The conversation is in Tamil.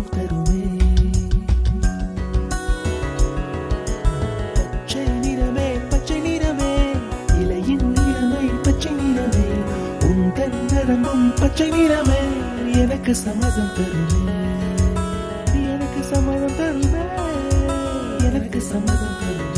சம்மதம் தருமே. பச்சை நிறமே பச்சை நிறமே, இலையின் நிறமை பச்சை நிறமே, உந்தன் நரம்பும் பச்சை நிறமே, எனக்கு சம்மதம் தருமே, எனக்கு சம்மதம் தருமே, எனக்கு சம்மதம் தருமே.